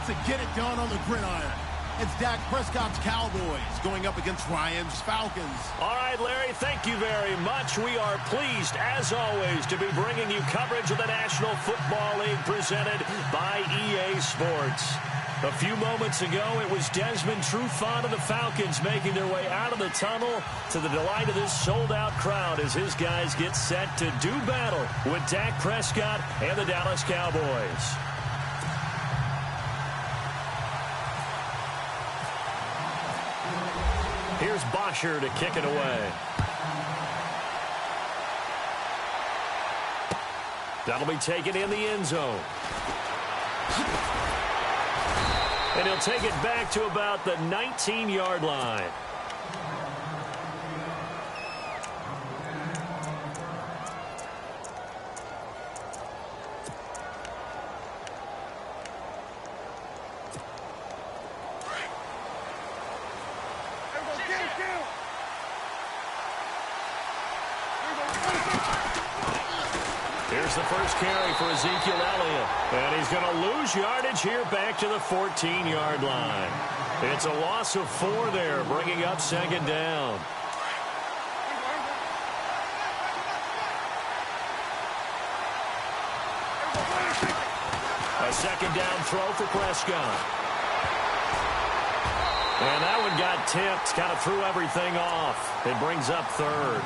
likes to get it done on the gridiron. It's Dak Prescott's Cowboys going up against Ryan's Falcons. All right, Larry, thank you very much. We are pleased, as always, to be bringing you coverage of the National Football League presented by EA Sports. A few moments ago, it was Desmond Trufant of the Falcons making their way out of the tunnel to the delight of this sold-out crowd as his guys get set to do battle with Dak Prescott and the Dallas Cowboys. Here's Bosher to kick it away. That'll be taken in the end zone. And he'll take it back to about the 19-yard line. Here's the first carry for Ezekiel Elliott. And he's going to lose yardage here back to the 14-yard line. It's a loss of 4 there, bringing up second down. A second down throw for Prescott. And that one got tipped, kind of threw everything off. It brings up third.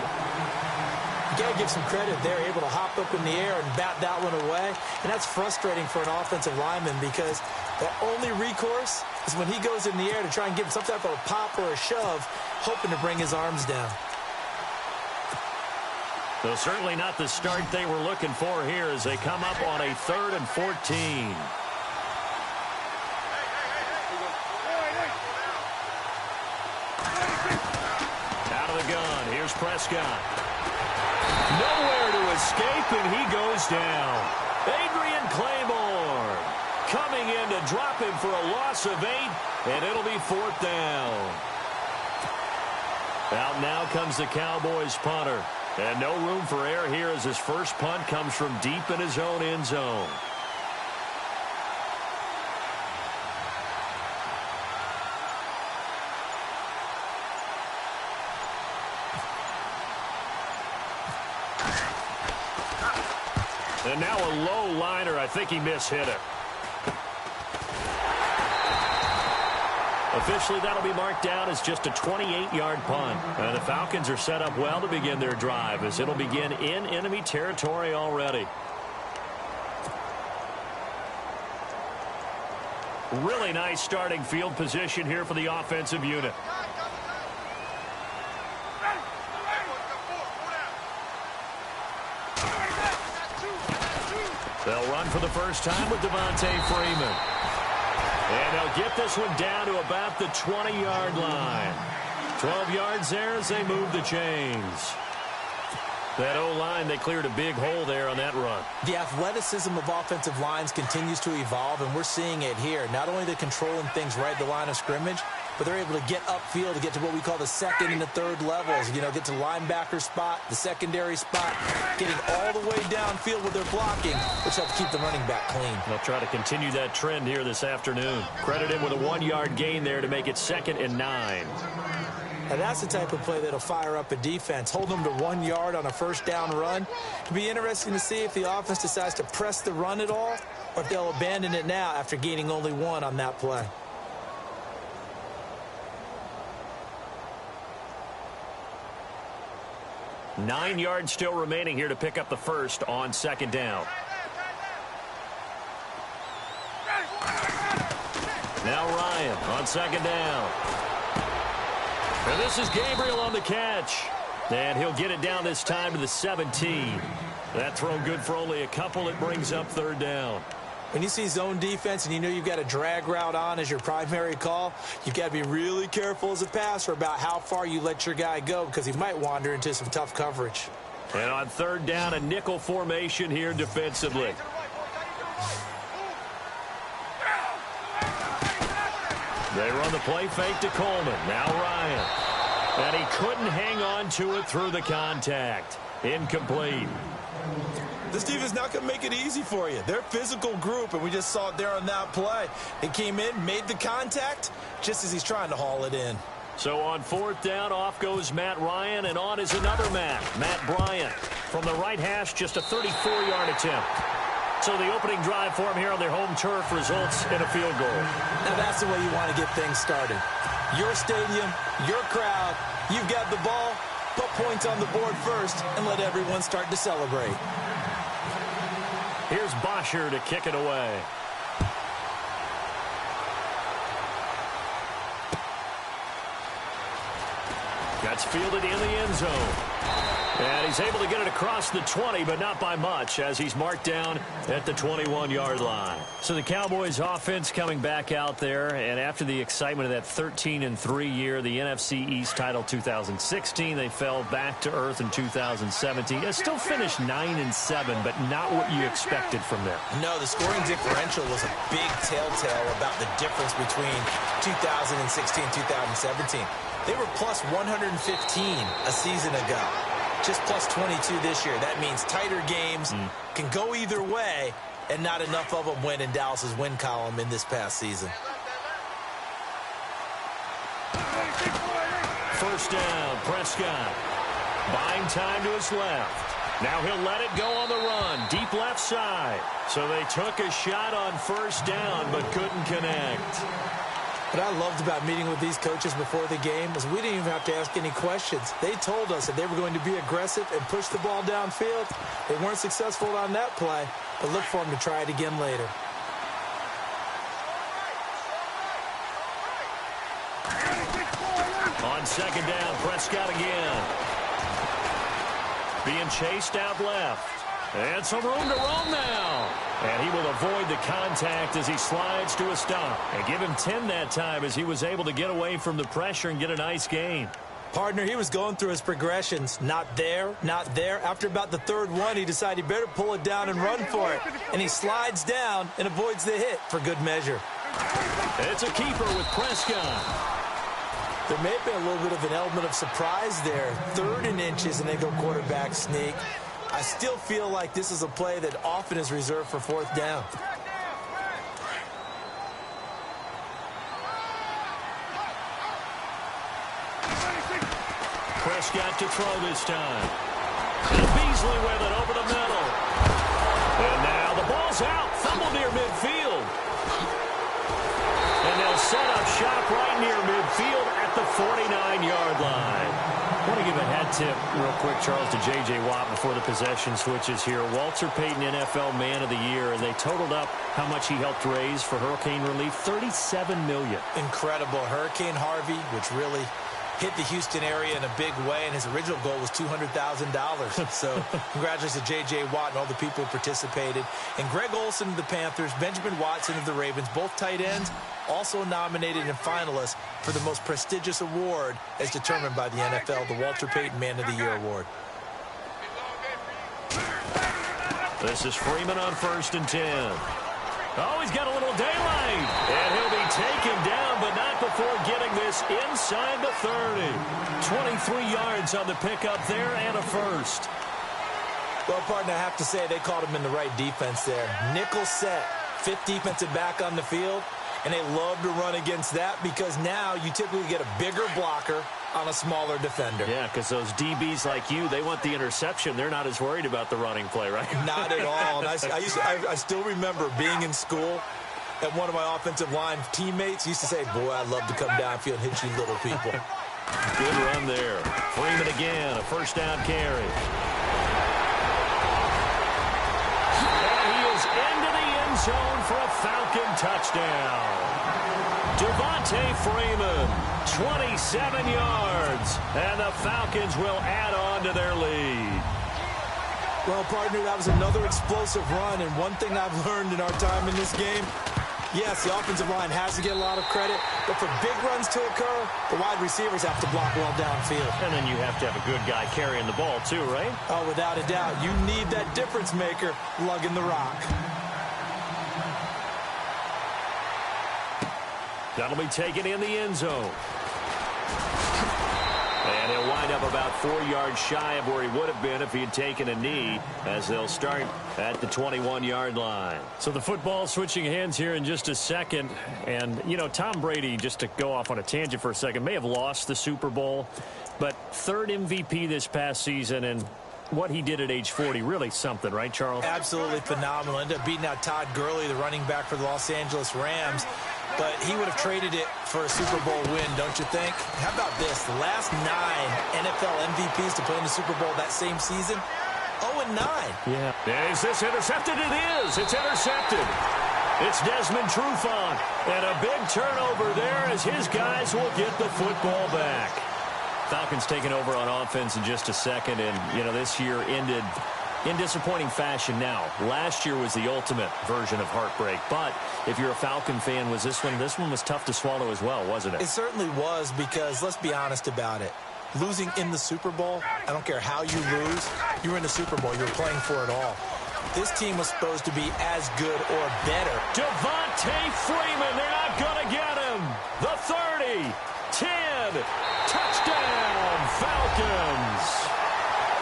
You got to give some credit. They're able to hop up in the air and bat that one away. And that's frustrating for an offensive lineman because the only recourse is when he goes in the air to try and give him some type of a pop or a shove, hoping to bring his arms down. So certainly not the start they were looking for here as they come up on a 3rd and 14. Out of the gun. Here's Prescott. Nowhere to escape, and he goes down. Adrian Claymore coming in to drop him for a loss of 8, and it'll be 4th down. Out now comes the Cowboys punter. And no room for error here as his first punt comes from deep in his own end zone. And now a low liner. I think he mishit it. Officially, that'll be marked down as just a 28-yard punt. And the Falcons are set up well to begin their drive as it'll begin in enemy territory already. Really nice starting field position here for the offensive unit. They'll run for the first time with Devontae Freeman. And they'll get this one down to about the 20-yard line. 12 yards there as they move the chains. That O-line, they cleared a big hole there on that run. The athleticism of offensive lines continues to evolve, and we're seeing it here. Not only they're controlling things right at the line of scrimmage, but they're able to get upfield to get to what we call the second and the third levels. You know, get to linebacker spot, the secondary spot, getting all the way downfield with their blocking, which helps keep the running back clean. They'll try to continue that trend here this afternoon. Credit him with a 1-yard gain there to make it 2nd and 9. And that's the type of play that'll fire up a defense. Hold them to 1 yard on a first down run. It'll be interesting to see if the offense decides to press the run at all or if they'll abandon it now after gaining only 1 on that play. Nine yards still remaining here to pick up the first on second down. Now Ryan on second down. And this is Gabriel on the catch. And he'll get it down this time to the 17. That throw good for only a couple. It brings up third down. When you see zone defense and you know you've got a drag route on as your primary call, you've got to be really careful as a passer about how far you let your guy go because he might wander into some tough coverage. And on third down, a nickel formation here defensively. They run the play fake to Coleman. Now Ryan. And he couldn't hang on to it through the contact. Incomplete. This defense is not going to make it easy for you. They're a physical group, and we just saw it there on that play. He came in, made the contact, just as he's trying to haul it in. So on fourth down, off goes Matt Ryan, and on is another Matt Bryant. From the right hash, just a 34-yard attempt. So the opening drive for him here on their home turf results in a field goal. Now that's the way you want to get things started. Your stadium, your crowd, you've got the ball, put points on the board first, and let everyone start to celebrate. Here's Bosher to kick it away. That's fielded in the end zone. And he's able to get it across the 20, but not by much, as he's marked down at the 21-yard line. So the Cowboys offense coming back out there, and after the excitement of that 13-3 year, the NFC East title 2016, they fell back to earth in 2017. They still finished 9-7, but not what you expected from them. No, the scoring differential was a big telltale about the difference between 2016 and 2017. They were plus 115 a season ago. Just plus 22 this year. That means tighter games can go either way, and not enough of them win in Dallas's win column in this past season. First down, Prescott. Buying time to his left. Now he'll let it go on the run. Deep left side. So they took a shot on first down, but couldn't connect. What I loved about meeting with these coaches before the game was we didn't even have to ask any questions. They told us that they were going to be aggressive and push the ball downfield. They weren't successful on that play, but look for them to try it again later. On second down, Prescott again. Being chased out left. And some room to roam now. And he will avoid the contact as he slides to a stop. And give him 10 that time as he was able to get away from the pressure and get a nice gain. Partner, he was going through his progressions. Not there, not there. After about the third one, he decided he better pull it down and run for it. And he slides down and avoids the hit for good measure. It's a keeper with Prescott. There may have been a little bit of an element of surprise there. 3rd and inches, and they go quarterback sneak. I still feel like this is a play that often is reserved for 4th down. Prescott to throw this time. And Beasley with it over the middle. And now the ball's out. Fumble near midfield. And they'll set up shop right near midfield at the 49-yard line. I want to give a hat tip real quick, Charles, to J.J. Watt before the possession switches here. Walter Payton, NFL Man of the Year, and they totaled up how much he helped raise for hurricane relief, $37 million. Incredible. Hurricane Harvey, which really hit the Houston area in a big way, and his original goal was $200,000. So congratulations to J.J. Watt and all the people who participated. And Greg Olsen of the Panthers, Benjamin Watson of the Ravens, both tight ends, also nominated and finalists for the most prestigious award as determined by the NFL, the Walter Payton Man of the Year Award. This is Freeman on 1st and 10. Oh, he's got a little daylight. And he'll be taken down, but not before getting this inside the 30. 23 yards on the pickup there and a first. Well, partner, I have to say they caught him in the right defense there. Nickel set, 5th defensive back on the field, and they love to run against that because now you typically get a bigger blocker on a smaller defender. Yeah, because those DBs like you, they want the interception. They're not as worried about the running play, right? Not at all. And I still remember being in school, and one of my offensive line teammates used to say, boy, I'd love to come downfield and hit you little people. Good run there. Freeman again, a 1st down carry. And he is into the end zone for a Falcon touchdown. Devontae Freeman, 27 yards, and the Falcons will add on to their lead. Well, partner, that was another explosive run, and one thing I've learned in our time in this game, yes, the offensive line has to get a lot of credit, but for big runs to occur, the wide receivers have to block well downfield. And then you have to have a good guy carrying the ball too, right? Oh, without a doubt. You need that difference maker lugging the rock. That'll be taken in the end zone. And he'll wind up about 4 yards shy of where he would have been if he had taken a knee, as they'll start at the 21-yard line. So the football switching hands here in just a second. And, you know, Tom Brady, just to go off on a tangent for a second, may have lost the Super Bowl, but third MVP this past season, and what he did at age 40, really something, right, Charles? Absolutely phenomenal. Ended up beating out Todd Gurley, the running back for the Los Angeles Rams. But he would have traded it for a Super Bowl win, don't you think? How about this? The last 9 NFL MVPs to play in the Super Bowl that same season, 0-9. Yeah. Is this intercepted? It is. It's intercepted. It's Desmond Trufant. And a big turnover there as his guys will get the football back. Falcons taking over on offense in just a second. And, you know, this year ended in disappointing fashion now. Last year was the ultimate version of heartbreak. But if you're a Falcon fan, was this one was tough to swallow as well, wasn't it? It certainly was, because let's be honest about it. Losing in the Super Bowl, I don't care how you lose, you were in the Super Bowl. You were playing for it all. This team was supposed to be as good or better. Devontae Freeman, they're not going to get him. The 30, 10, touchdown, Falcons.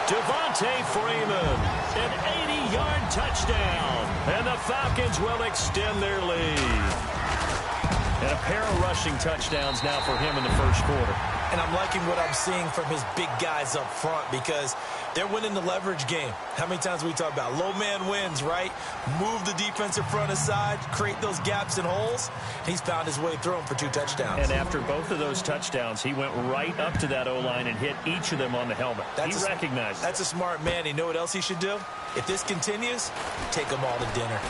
Devontae Freeman, an 80-yard touchdown, and the Falcons will extend their lead. And a pair of rushing touchdowns now for him in the first quarter. And I'm liking what I'm seeing from his big guys up front, because they're winning the leverage game. How many times we talk about low man wins, right? Move the defensive front aside, create those gaps and holes. He's found his way through them for 2 touchdowns. And after both of those touchdowns, he went right up to that O-line and hit each of them on the helmet. He recognized it. That's a smart man. You know what else he should do? If this continues, take them all to dinner.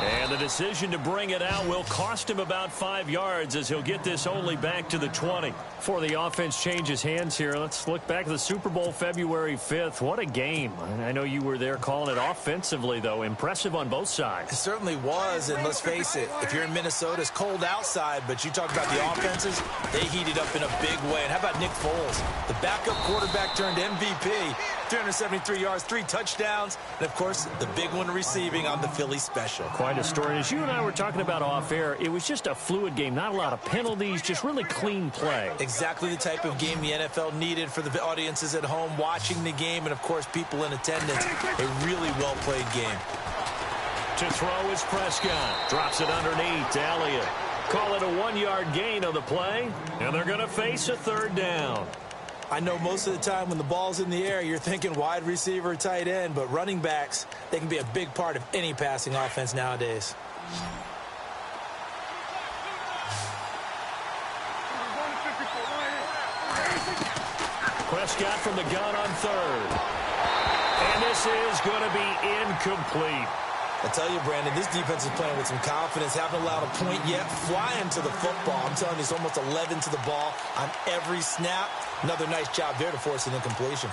And the decision to bring it out will cost him about 5 yards, as he'll get this only back to the 20. Before the offense changes hands here, let's look back at the Super Bowl February 5th. What a game. I know you were there calling it offensively, though. Impressive on both sides. It certainly was, and let's face it, if you're in Minnesota, it's cold outside, but you talk about the offenses, they heated up in a big way. And how about Nick Foles? The backup quarterback turned MVP, 373 yards, 3 touchdowns, and, of course, the big one receiving on the Philly special. Quite a story. As you and I were talking about off-air, it was just a fluid game. Not a lot of penalties, just really clean play. Exactly the type of game the NFL needed for the audiences at home watching the game, and, of course, people in attendance. A really well-played game. To throw is Prescott. Drops it underneath to Elliott. Call it a 1-yard gain on the play, and they're going to face a 3rd down. I know most of the time when the ball's in the air, you're thinking wide receiver, tight end, but running backs, they can be a big part of any passing offense nowadays. Prescott from the gun on 3rd. And this is going to be incomplete. I tell you, Brandon, this defense is playing with some confidence. Haven't allowed a point yet. Flying to the football. I'm telling you, it's almost 11 to the ball on every snap. Another nice job there to force an incompletion.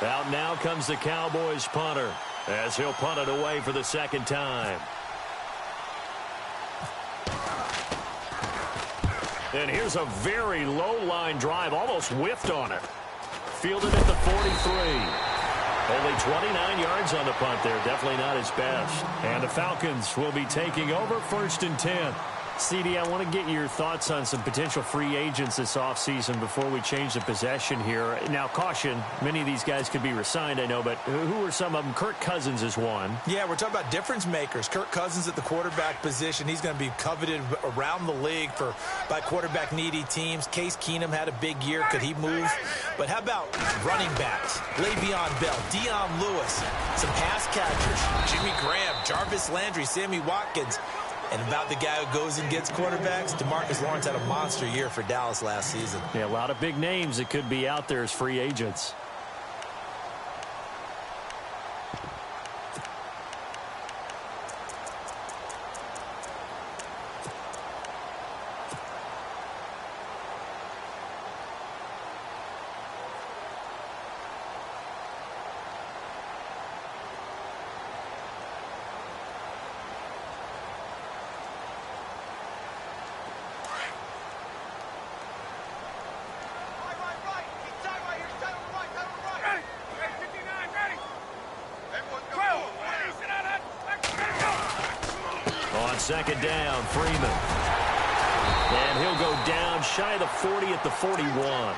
Out now comes the Cowboys punter, as he'll punt it away for the 2nd time. And here's a very low line drive, almost whiffed on it. Fielded at the 43. Only 29 yards on the punt there. Definitely not his best. And the Falcons will be taking over 1st and 10. CD, I want to get your thoughts on some potential free agents this offseason before we change the possession here. Now, caution, many of these guys could be re-signed, I know, but who are some of them? Kirk Cousins is one. Yeah, we're talking about difference makers. Kirk Cousins at the quarterback position. He's going to be coveted around the league by quarterback-needy teams. Case Keenum had a big year. Could he move? But how about running backs? Le'Veon Bell, Dion Lewis, some pass catchers, Jimmy Graham, Jarvis Landry, Sammy Watkins. And about the guy who goes and gets quarterbacks, DeMarcus Lawrence had a monster year for Dallas last season. Yeah, a lot of big names that could be out there as free agents. on second down, Freeman. And he'll go down shy of the 40 at the 41.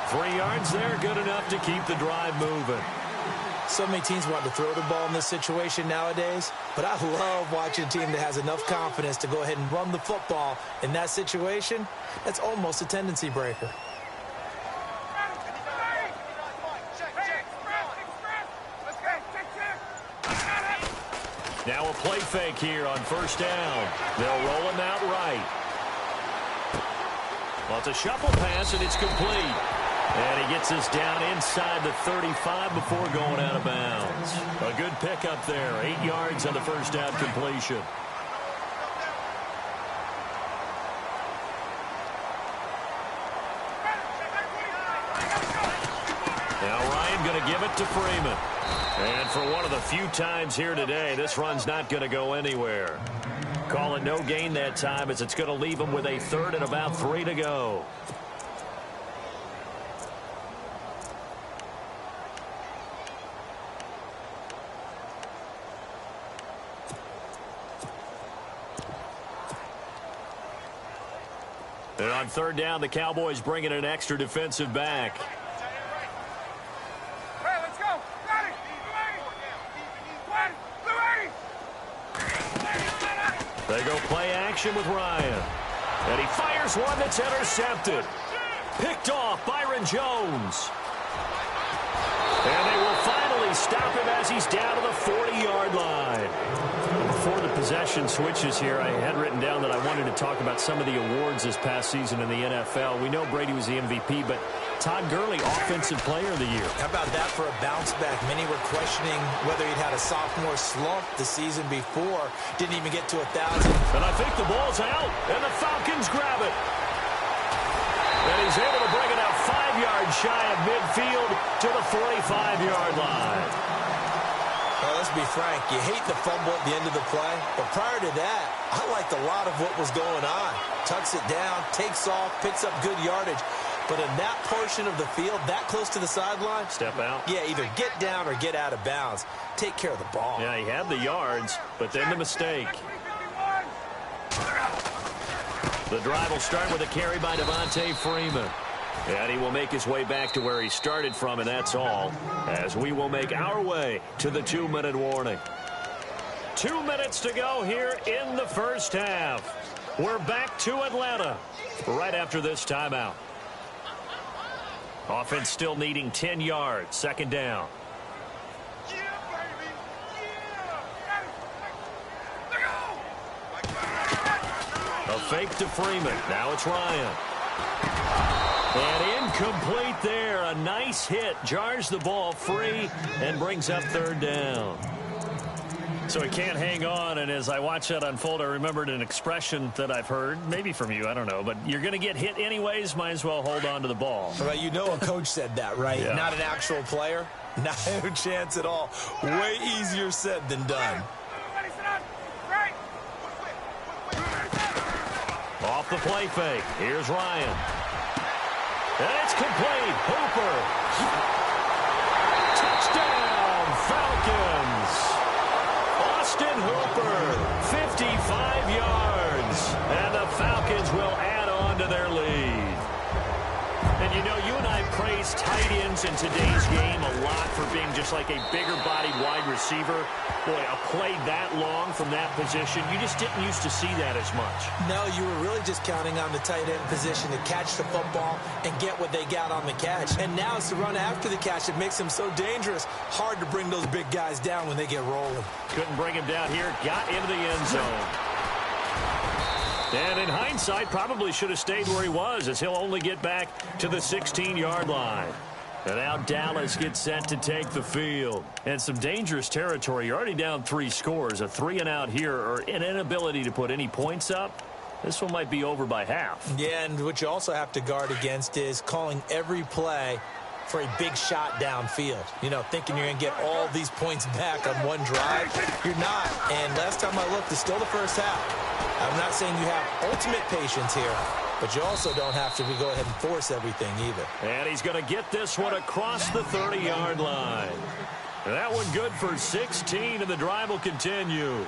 3 yards there, good enough to keep the drive moving. So many teams want to throw the ball in this situation nowadays, but I love watching a team that has enough confidence to go ahead and run the football in that situation. That's almost a tendency breaker. Now a play fake here on first down. They'll roll him out right. Well, it's a shuffle pass, and it's complete. And he gets us down inside the 35 before going out of bounds. A good pickup there. 8 yards on the first down completion. Now Ryan going to give it to Freeman. And for one of the few times here today, this run's not going to go anywhere. Call it no gain that time, as it's going to leave him with a third and about 3 to go. And on third down, the Cowboys bring in an extra defensive back. Hey, let's go. Got it. They go play action with Ryan. And he fires one that's intercepted. Picked off Byron Jones. And they will finally stop him as he's down to the 40-yard line. Before the possession switches here, I had written down that I wanted to talk about some of the awards this past season in the NFL. We know Brady was the MVP, but Todd Gurley, Offensive Player of the Year. How about that for a bounce back? Many were questioning whether he'd had a sophomore slump the season before. Didn't even get to 1,000. And I think the ball's out, and the Falcons grab it. And he's able to bring it out 5 yards shy of midfield to the 45-yard line. Well, let's be frank. You hate the fumble at the end of the play. But prior to that, I liked a lot of what was going on. Tucks it down, takes off, picks up good yardage. But in that portion of the field, that close to the sideline, step out. Yeah, either get down or get out of bounds. Take care of the ball. Yeah, he had the yards, but then the mistake. The drive will start with a carry by Devontae Freeman. And he will make his way back to where he started from, and that's all, as we will make our way to the 2-minute warning. 2 minutes to go here in the first half. We're back to Atlanta right after this timeout. Offense still needing 10 yards, second down. A fake to Freeman. Now it's Ryan. And incomplete there. A nice hit. Jars the ball free and brings up third down. So he can't hang on, and as I watch that unfold, I remembered an expression that I've heard, maybe from you, I don't know, but you're going to get hit anyways, might as well hold on to the ball. Right, you know a coach said that, right? Yeah. Not an actual player. Not a chance at all. Way easier said than done. Off the play fake. Here's Ryan. And it's complete. Hooper. Touchdown, Falcons. Austin Hooper, 55 yards. And the Falcons will add on to their lead. And you know, you and I praise tight ends in today's game a lot for being just like a bigger-bodied wide receiver. Boy, a play that long from that position, you just didn't used to see that as much. No, you were really just counting on the tight end position to catch the football and get what they got on the catch. And now it's the run after the catch that makes him so dangerous. Hard to bring those big guys down when they get rolling. Couldn't bring him down here. Got into the end zone. And in hindsight, probably should have stayed where he was, as he'll only get back to the 16-yard line. And now Dallas gets set to take the field. And some dangerous territory. You're already down 3 scores. A 3-and-out here, or an inability to put any points up. This one might be over by half. Yeah, and what you also have to guard against is calling every play for a big shot downfield. You know, thinking you're going to get all these points back on one drive. You're not. And last time I looked, it's still the first half. I'm not saying you have ultimate patience here, but you also don't have to go ahead and force everything either. And he's going to get this one across the 30-yard line. And that one good for 16, and the drive will continue.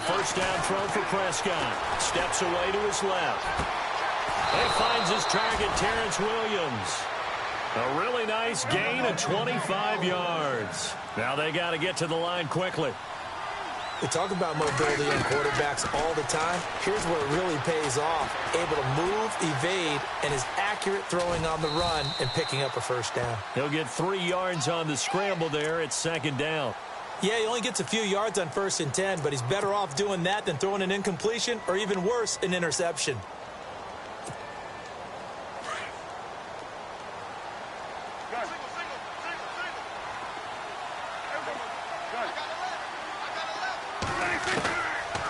first down throw for Prescott. Steps away to his left. He finds his target, Terrence Williams. A really nice gain of 25 yards. Now they got to get to the line quickly. We talk about mobility in quarterbacks all the time. Here's where it really pays off. Able to move, evade, and is accurate throwing on the run and picking up a first down. He'll get 3 yards on the scramble there. It's second down. Yeah, he only gets a few yards on 1st and 10, but he's better off doing that than throwing an incompletion or even worse, an interception.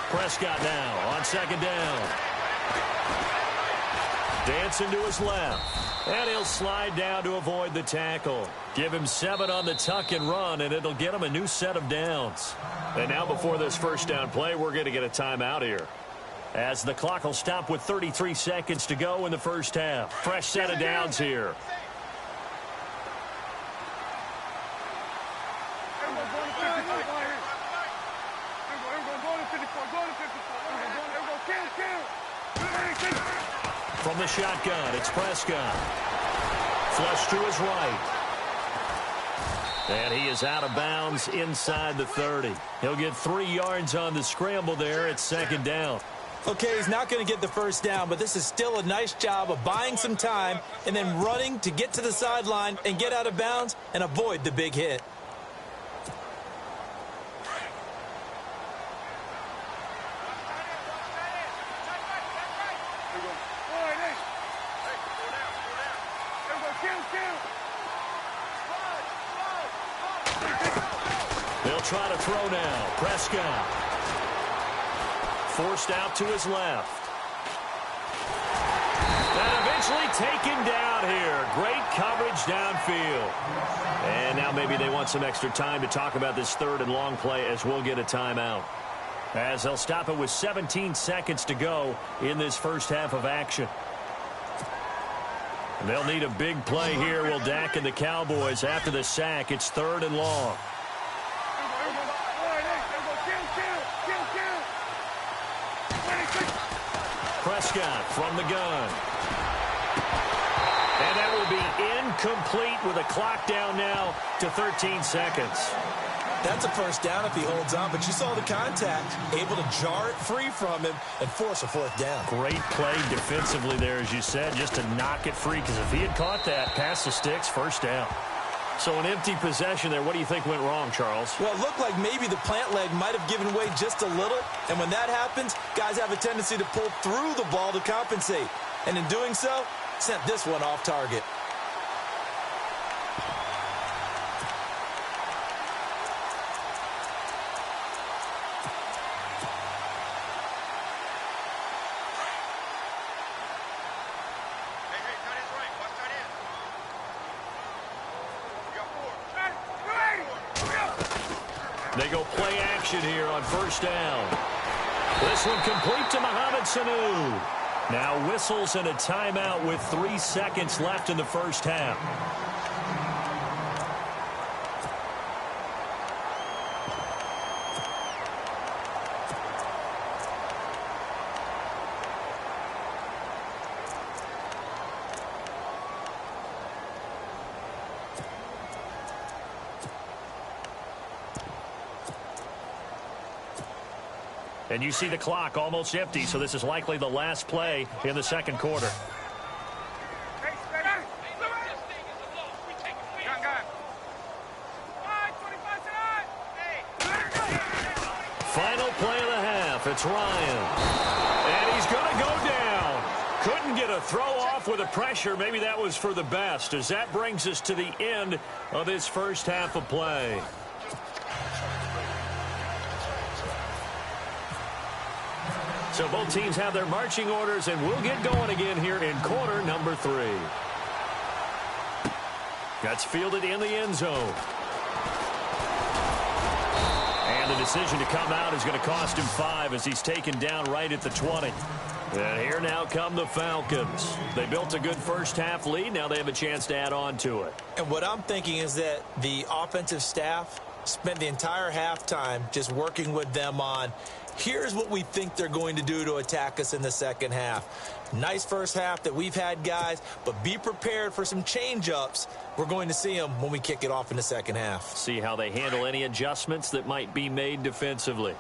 Prescott now on second down. Dancing to his left. And he'll slide down to avoid the tackle. Give him 7 on the tuck and run, and it'll get him a new set of downs. And now before this first down play, we're going to get a timeout here, as the clock will stop with 33 seconds to go in the first half. Fresh set of downs here. From the shotgun, it's Prescott. Flush to his right. And he is out of bounds inside the 30. He'll get 3 yards on the scramble there. It's second down. Okay, he's not going to get the first down, but this is still a nice job of buying some time and then running to get to the sideline and get out of bounds and avoid the big hit. They'll try to throw now. Prescott. Forced out to his left. And eventually taken down here. Great coverage downfield. And now maybe they want some extra time to talk about this 3rd and long play, as we'll get a timeout, as they'll stop it with 17 seconds to go in this first half of action. And they'll need a big play here, will Dak and the Cowboys, after the sack. It's 3rd and long. Prescott from the gun. And that will be incomplete with a clock down now to 13 seconds. That's a first down if he holds on, but you saw the contact. Able to jar it free from him and force a 4th down. Great play defensively there, as you said, just to knock it free, because if he had caught that, past the sticks, first down. So an empty possession there. What do you think went wrong, Charles? Well, it looked like maybe the plant leg might have given way just a little, and when that happens, guys have a tendency to pull through the ball to compensate. And in doing so, sent this one off target. They go play action here on first down. This one complete to Mohamed Sanu. Now whistles and a timeout with 3 seconds left in the first half. And you see the clock almost empty, so this is likely the last play in the second quarter. Final play of the half. It's Ryan. And he's going to go down. Couldn't get a throw off with the pressure. Maybe that was for the best, as that brings us to the end of this first half of play. So both teams have their marching orders, and we'll get going again here in quarter number 3. That's fielded in the end zone. And the decision to come out is going to cost him 5, as he's taken down right at the 20. And here now come the Falcons. They built a good first half lead. Now they have a chance to add on to it. And what I'm thinking is that the offensive staff spent the entire halftime just working with them on Here's what we think they're going to do to attack us in the second half. Nice first half that we've had, guys, but be prepared for some change-ups. We're going to see them when we kick it off in the second half. See how they handle any adjustments that might be made defensively.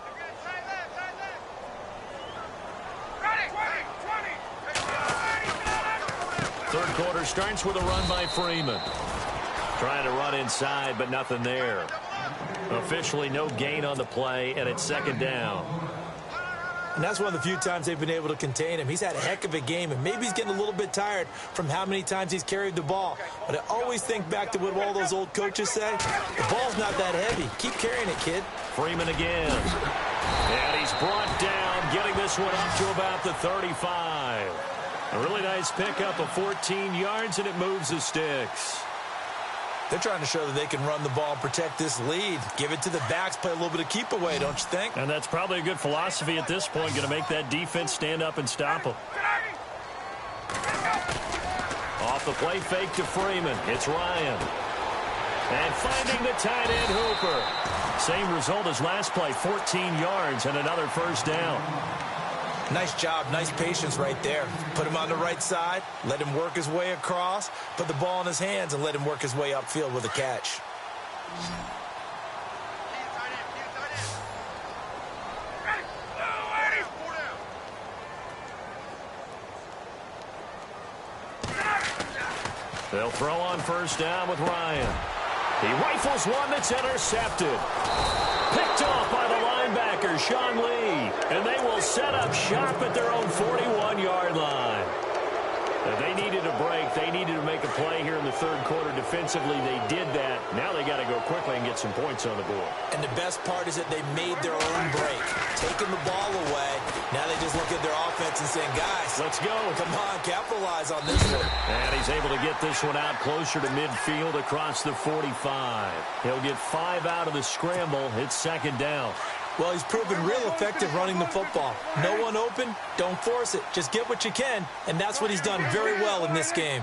Third quarter starts with a run by Freeman. Trying to run inside, but nothing there. Officially no gain on the play, and it's second down. And that's one of the few times they've been able to contain him. He's had a heck of a game, and maybe he's getting a little bit tired from how many times he's carried the ball. But I always think back to what all those old coaches say. The ball's not that heavy. Keep carrying it, kid. Freeman again. And he's brought down, getting this one up to about the 35. A really nice pickup of 14 yards, and it moves the sticks. They're trying to show that they can run the ball and protect this lead. Give it to the backs, play a little bit of keep away, don't you think? And that's probably a good philosophy at this point, going to make that defense stand up and stop them. Off the play fake to Freeman. It's Ryan. And finding the tight end Hooper. Same result as last play, 14 yards and another first down. Nice job, nice patience right there. Put him on the right side, let him work his way across, put the ball in his hands, and let him work his way upfield with a catch. They'll throw on first down with Ryan. He rifles one that's intercepted. Picked off by the linebacker, Sean Lee. And they will set up shop at their own 41-yard line. They needed a break. They needed to make a play here in the third quarter defensively. They did that. Now they got to go quickly and get some points on the board. And the best part is that they made their own break. Taking the ball away. Now they just look at their offense and saying, guys, let's go. Come on, capitalize on this one. And he's able to get this one out closer to midfield across the 45. He'll get 5 out of the scramble. It's second down. Well, he's proven real effective running the football. No one open, don't force it. Just get what you can, and that's what he's done very well in this game.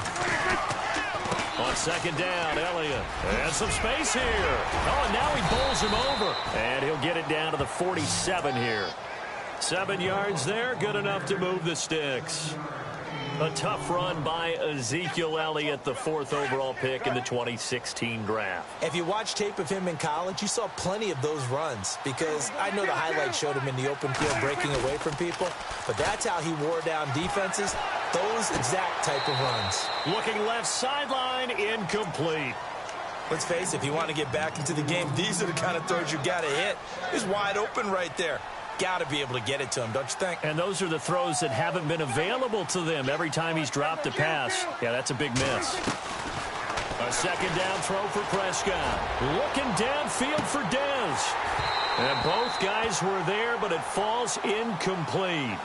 On second down, Elliott. And some space here. Oh, and now he bowls him over. And he'll get it down to the 47 here. 7 yards there, good enough to move the sticks. A tough run by Ezekiel Elliott, the 4th overall pick in the 2016 draft. If you watch tape of him in college, you saw plenty of those runs because I know the highlights showed him in the open field breaking away from people, but that's how he wore down defenses, those exact type of runs. Looking left sideline, incomplete. Let's face it, if you want to get back into the game, these are the kind of throws you got to hit. He's wide open right there. Got to be able to get it to him, don't you think? And those are the throws that haven't been available to them every time he's dropped a pass. Yeah, that's a big miss. A second down throw for Prescott. Looking downfield for Dez. And both guys were there, but it falls incomplete.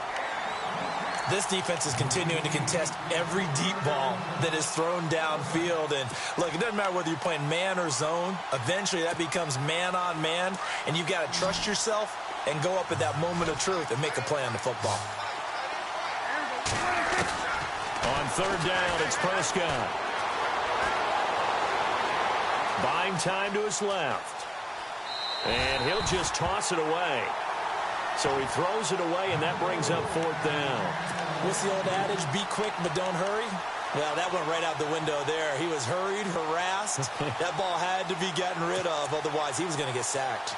This defense is continuing to contest every deep ball that is thrown downfield. And, look, it doesn't matter whether you're playing man or zone. Eventually, that becomes man-on-man, and you've got to trust yourself and go up at that moment of truth and make a play on the football. On third down, it's Prescott. Buying time to his left. And he'll just toss it away. So he throws it away, and that brings up fourth down. What's the old adage? Be quick, but don't hurry. Well, that went right out the window there. He was hurried, harassed. That ball had to be gotten rid of, otherwise he was going to get sacked.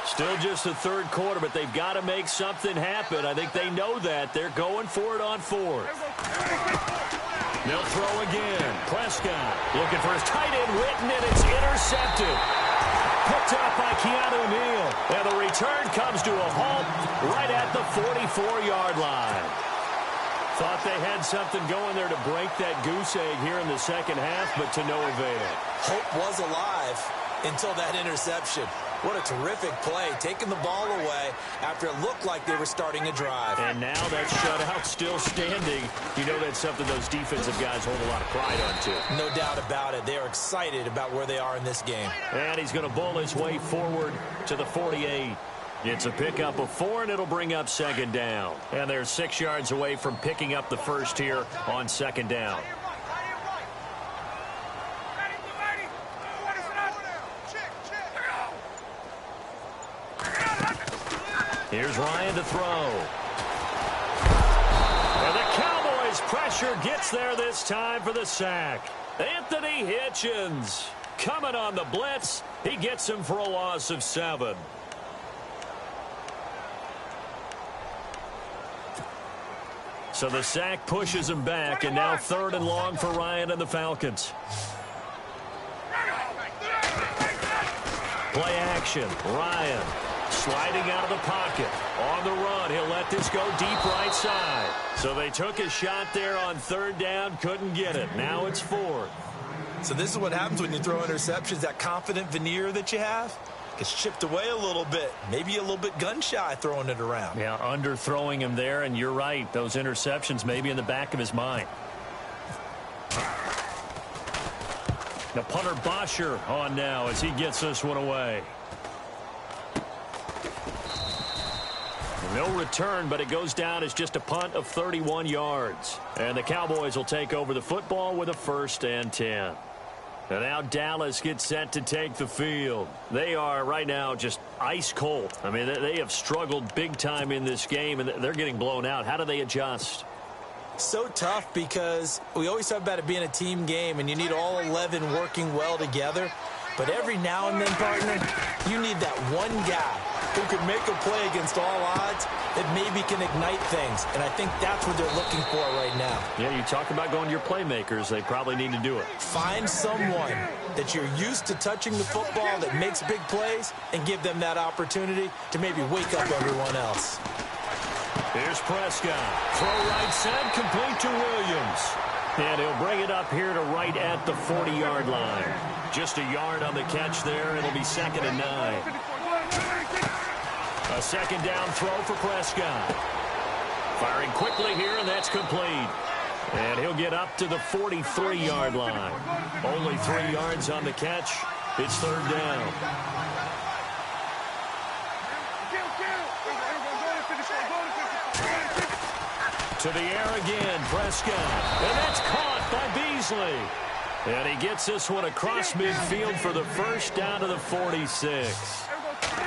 Still just the third quarter, but they've got to make something happen. I think they know that. They're going for it on fourth. They'll throw again. Prescott looking for his tight end, Witten, and it's intercepted. Picked up by Keanu Neal. And the return comes to a halt right at the 44-yard line. Thought they had something going there to break that goose egg here in the second half, but to no avail. Hope was alive until that interception. What a terrific play, taking the ball away after it looked like they were starting a drive. And now that shutout still standing. You know that's something those defensive guys hold a lot of pride on, too. No doubt about it. They are excited about where they are in this game. And he's going to bowl his way forward to the 48. It's a pickup of 4, and it'll bring up second down. And they're 6 yards away from picking up the first here on second down. Here's Ryan to throw. And the Cowboys' pressure gets there this time for the sack. Anthony Hitchens coming on the blitz. He gets him for a loss of 7. So the sack pushes him back, and now 3rd and long for Ryan and the Falcons. Play action. Ryan sliding out of the pocket. On the run, he'll let this go deep right side. So they took a shot there on 3rd down, couldn't get it. Now it's 4th. So this is what happens when you throw interceptions. That confident veneer that you have gets chipped away a little bit. Maybe a little bit gun-shy throwing it around. Yeah, underthrowing him there, and you're right. Those interceptions may be in the back of his mind. The punter Bosher on now as he gets this one away. No return, but it goes down as just a punt of 31 yards. And the Cowboys will take over the football with a 1st and 10. And now Dallas gets set to take the field. They are right now just ice cold. I mean, they have struggled big time in this game, and they're getting blown out. How do they adjust? So tough because we always talk about it being a team game, and you need all 11 working well together. But every now and then, partner, you need that one guy who can make a play against all odds that maybe can ignite things. And I think that's what they're looking for right now. Yeah, you talk about going to your playmakers. They probably need to do it. Find someone that you're used to touching the football that makes big plays and give them that opportunity to maybe wake up everyone else. Here's Prescott. Throw right side, complete to Williams. And he'll bring it up here to right at the 40-yard line. Just a yard on the catch there. It'll be 2nd and 9. A 2nd down throw for Prescott. Firing quickly here, and that's complete. And he'll get up to the 43-yard line. Only 3 yards on the catch. It's 3rd down. To the air again, Prescott. And that's caught by Beasley. And he gets this one across midfield for the 1st down to the 46.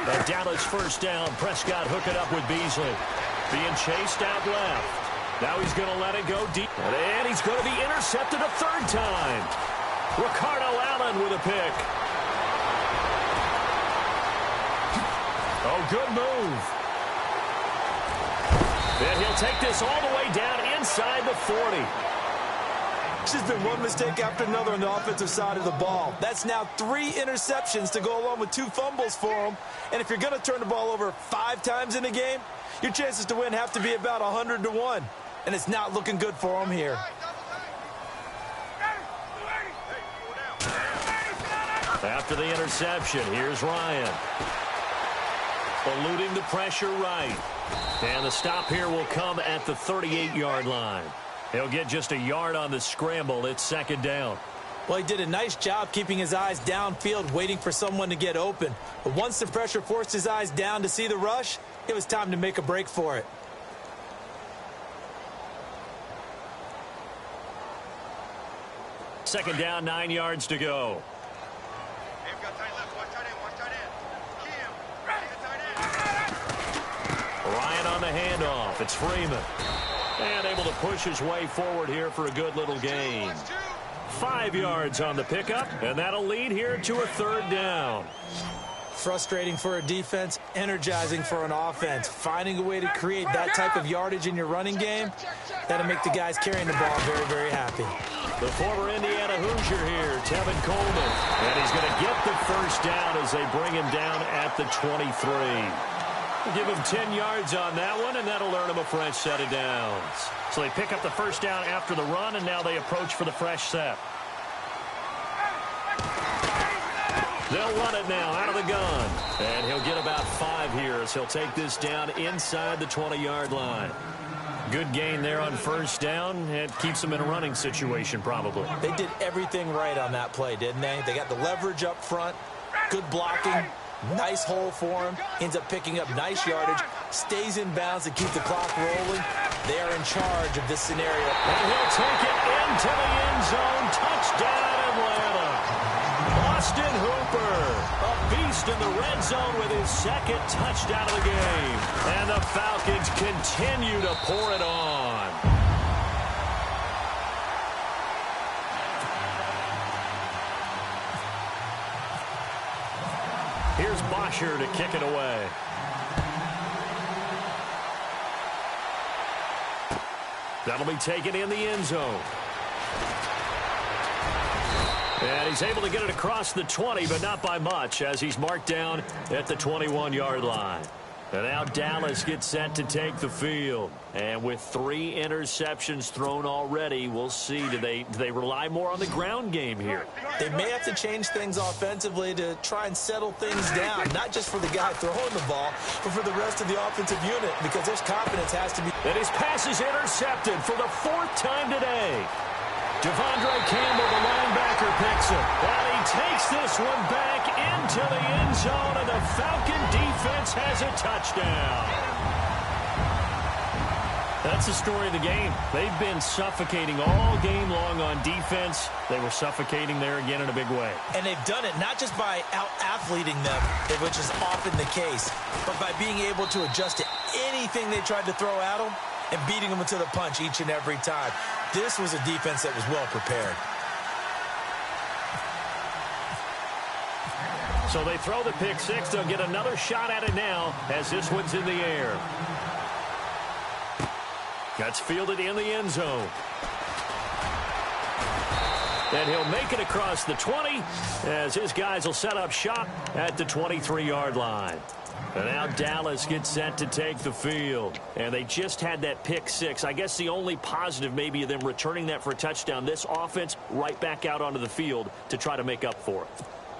A Dallas 1st down. Prescott hooking up with Beasley. Being chased out left. Now he's going to let it go deep. And he's going to be intercepted a 3rd time. Ricardo Allen with a pick. Oh, good move. And he'll take this all the way down inside the 40. It's just been one mistake after another on the offensive side of the ball. That's now 3 interceptions to go along with 2 fumbles for him. And if you're going to turn the ball over 5 times in a game, your chances to win have to be about 100 to 1. And it's not looking good for him here. After the interception, here's Ryan. Eluding the pressure right. And the stop here will come at the 38-yard line. He'll get just a yard on the scramble. It's 2nd down. Well, he did a nice job keeping his eyes downfield, waiting for someone to get open. But once the pressure forced his eyes down to see the rush, it was time to make a break for it. Second down, 9 yards to go. Ryan on the handoff. It's Freeman. And able to push his way forward here for a good little gain. 5 yards on the pickup, and that'll lead here to a 3rd down. Frustrating for a defense, energizing for an offense. Finding a way to create that type of yardage in your running game, that'll make the guys carrying the ball very, very happy. The former Indiana Hoosier here, Tevin Coleman. And he's going to get the 1st down as they bring him down at the 23. Give him 10 yards on that one, and that'll earn him a fresh set of downs. So they pick up the 1st down after the run, and now they approach for the fresh set. They'll run it now out of the gun. And he'll get about 5 here as he'll take this down inside the 20-yard line. Good gain there on 1st down. It keeps them in a running situation probably. They did everything right on that play, didn't they? They got the leverage up front, good blocking, nice hole for him. Ends up picking up nice yardage, stays in bounds to keep the clock rolling. They are in charge of this scenario. And he'll take it into the end zone. Touchdown, Atlanta. Austin Hooper, a beast in the red zone with his second touchdown of the game. And the Falcons continue to pour it on. Here's Bosher to kick it away. That'll be taken in the end zone. And he's able to get it across the 20, but not by much, as he's marked down at the 21-yard line. And now Dallas gets set to take the field. And with 3 interceptions thrown already, we'll see. Do they rely more on the ground game here? They may have to change things offensively to try and settle things down, not just for the guy throwing the ball, but for the rest of the offensive unit, because there's confidence has to be. And his pass is intercepted for the 4th time today. Devondre Campbell, the linebacker, picks it. And he takes this one back into the end zone, and the Falcon defense has a touchdown. That's the story of the game. They've been suffocating all game long on defense. They were suffocating there again in a big way. And they've done it not just by out-athleting them, which is often the case, but by being able to adjust to anything they tried to throw at them and beating them to the punch each and every time. This was a defense that was well prepared. So they throw the pick six. They'll get another shot at it now as this one's in the air. That's fielded in the end zone. And he'll make it across the 20 as his guys will set up shop at the 23-yard line. And now Dallas gets set to take the field. And they just had that pick six. I guess the only positive maybe of them returning that for a touchdown. This offense right back out onto the field to try to make up for it.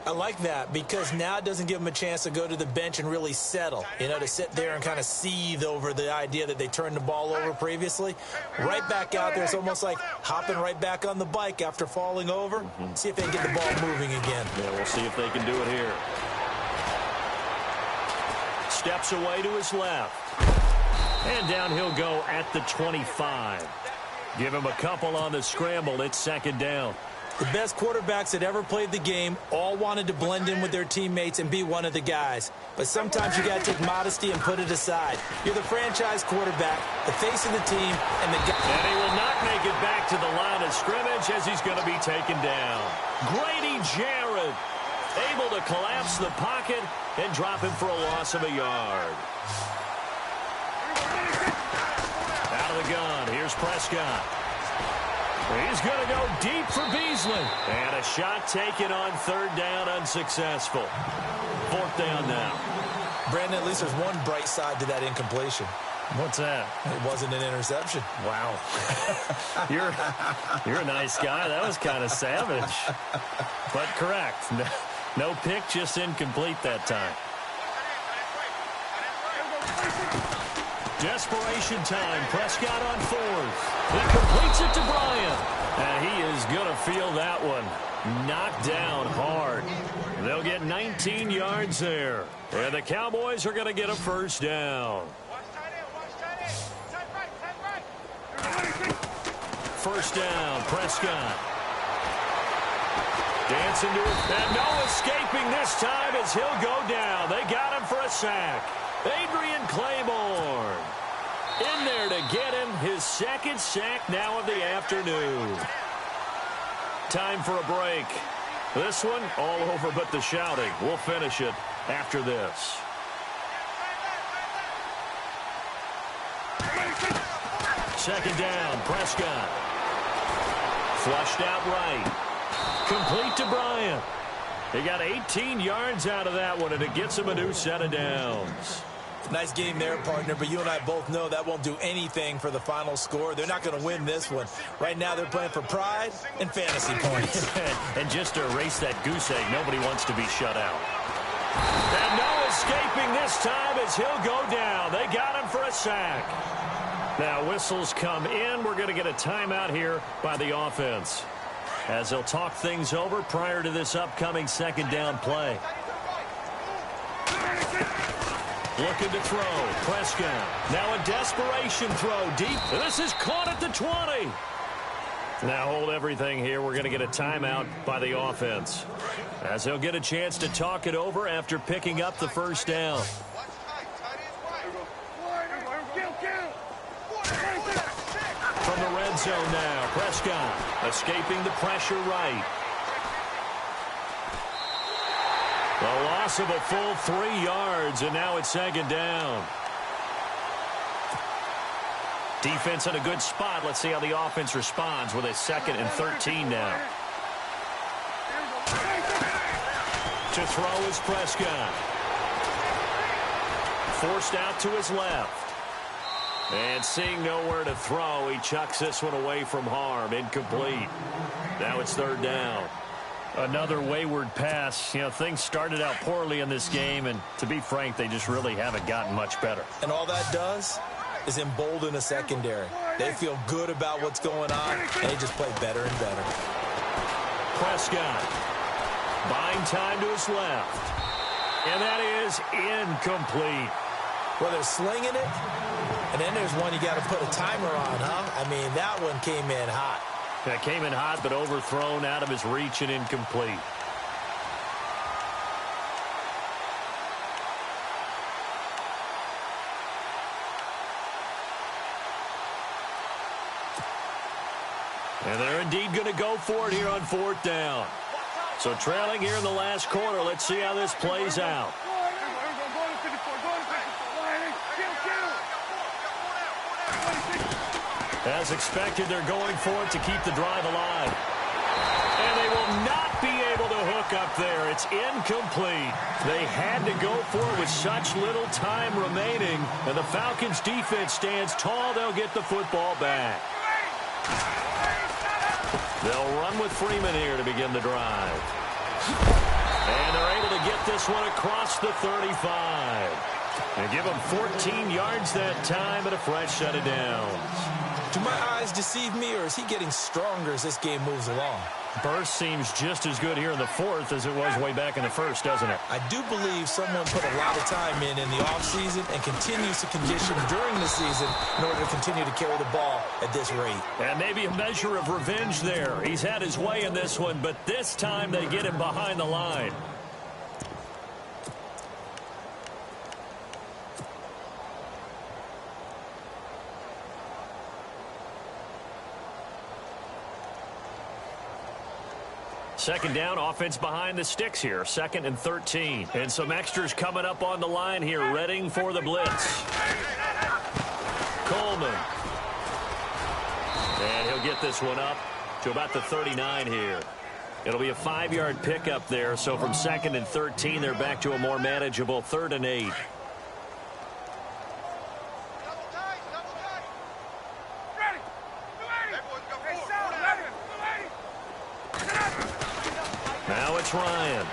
I like that because now it doesn't give them a chance to go to the bench and really settle, to sit there and kind of seethe over the idea that they turned the ball over previously. Right back out there, it's almost like hopping right back on the bike after falling over. See if they can get the ball moving again. Yeah, we'll see if they can do it here. Steps away to his left. And down he'll go at the 25. Give him a couple on the scramble. It's second down. The best quarterbacks that ever played the game all wanted to blend in with their teammates and be one of the guys. But sometimes you got to take modesty and put it aside. You're the franchise quarterback, the face of the team, and the guy. And he will not make it back to the line of scrimmage as he's going to be taken down. Grady Jarrett able to collapse the pocket and drop him for a loss of a yard. Out of the gun, here's Prescott. He's going to go deep for Beasley. And a shot taken on third down, unsuccessful. Fourth down now. Brandon, at least there's one bright side to that incompletion. What's that? It wasn't an interception. Wow. You're a nice guy. That was kind of savage. But correct. No pick, just incomplete that time. Desperation time. Prescott on fourth. He completes it to Bryant. And he is going to feel that one. Knocked down hard. They'll get 19 yards there. And the Cowboys are going to get a first down. First down, Prescott. Dancing to it. And no escaping this time as he'll go down. They got him for a sack. Adrian Claiborne in there to get him his second sack now of the afternoon. Time for a break. This one all over but the shouting. We'll finish it after this. Second down, Prescott. Flushed out right. Complete to Bryant. He got 18 yards out of that one, and it gets him a new set of downs. Nice game there, partner, but you and I both know that won't do anything for the final score. They're not going to win this one. Right now, they're playing for pride and fantasy points. And just to erase that goose egg, nobody wants to be shut out. And no escaping this time as he'll go down. They got him for a sack. Now, whistles come in. We're going to get a timeout here by the offense, as they'll talk things over prior to this upcoming second down play. Looking to throw. Prescott. Now a desperation throw deep. This is caught at the 20. Now hold everything here. We're going to get a timeout by the offense, as they'll get a chance to talk it over after picking up the first down. From the red zone now, Prescott escaping the pressure right. The loss of a full 3 yards, and now it's second down. Defense in a good spot. Let's see how the offense responds with a 2nd and 13 now. To throw is Prescott. Forced out to his left. And seeing nowhere to throw, he chucks this one away from harm. Incomplete. Now it's 3rd down. Another wayward pass. You know, things started out poorly in this game, and to be frank, they just really haven't gotten much better. And all that does is embolden a secondary. They feel good about what's going on, and they just play better and better. Prescott buying time to his left. And that is incomplete. Well, they're slinging it, and then there's one you got to put a timer on, huh? I mean, that one came in hot. That came in hot, but overthrown out of his reach and incomplete. And they're indeed going to go for it here on 4th down. So trailing here in the last quarter. Let's see how this plays out. As expected, they're going for it to keep the drive alive. And they will not be able to hook up there. It's incomplete. They had to go for it with such little time remaining. And the Falcons' defense stands tall. They'll get the football back. They'll run with Freeman here to begin the drive. And they're able to get this one across the 35. And give them 14 yards that time and a fresh set of downs. Do my eyes deceive me, or is he getting stronger as this game moves along? Burst seems just as good here in the 4th as it was way back in the 1st, doesn't it? I do believe someone put a lot of time in the offseason and continues to condition during the season in order to continue to carry the ball at this rate. And maybe a measure of revenge there. He's had his way in this one, but this time they get him behind the line. Second down, offense behind the sticks here. 2nd and 13. And some extras coming up on the line here, readying for the blitz. Coleman. And he'll get this one up to about the 39 here. It'll be a 5-yard pickup there. So from 2nd and 13, they're back to a more manageable 3rd and 8. Now it's Ryan.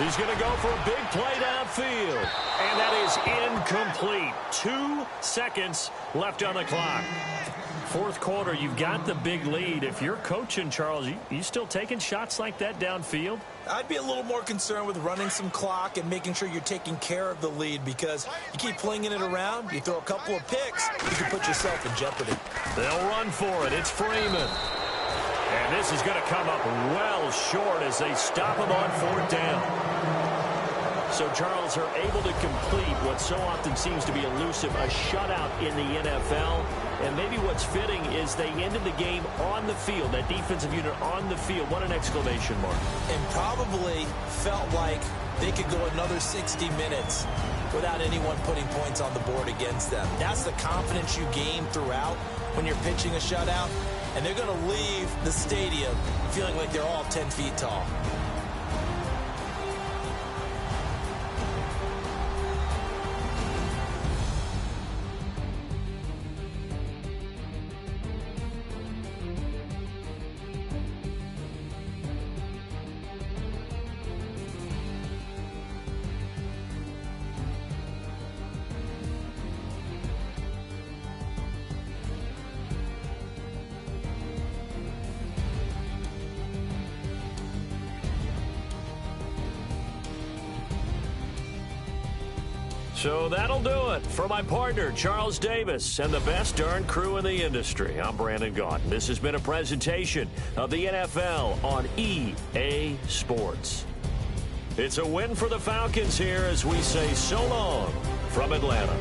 He's going to go for a big play downfield. And that is incomplete. 2 seconds left on the clock. 4th quarter, you've got the big lead. If you're coaching, Charles, you still taking shots like that downfield? I'd be a little more concerned with running some clock and making sure you're taking care of the lead, because you keep flinging it around, you throw a couple of picks, you can put yourself in jeopardy. They'll run for it. It's Freeman. And this is going to come up well short as they stop him on 4th down. So, Charles, are able to complete what so often seems to be elusive, a shutout in the NFL. And maybe what's fitting is they ended the game on the field, that defensive unit on the field. What an exclamation mark. And probably felt like they could go another 60 minutes without anyone putting points on the board against them. That's the confidence you gain throughout when you're pitching a shutout. And they're going to leave the stadium feeling like they're all 10 feet tall. So that'll do it. For my partner, Charles Davis, and the best darn crew in the industry, I'm Brandon Gaudin. This has been a presentation of the NFL on EA Sports. It's a win for the Falcons here as we say so long from Atlanta.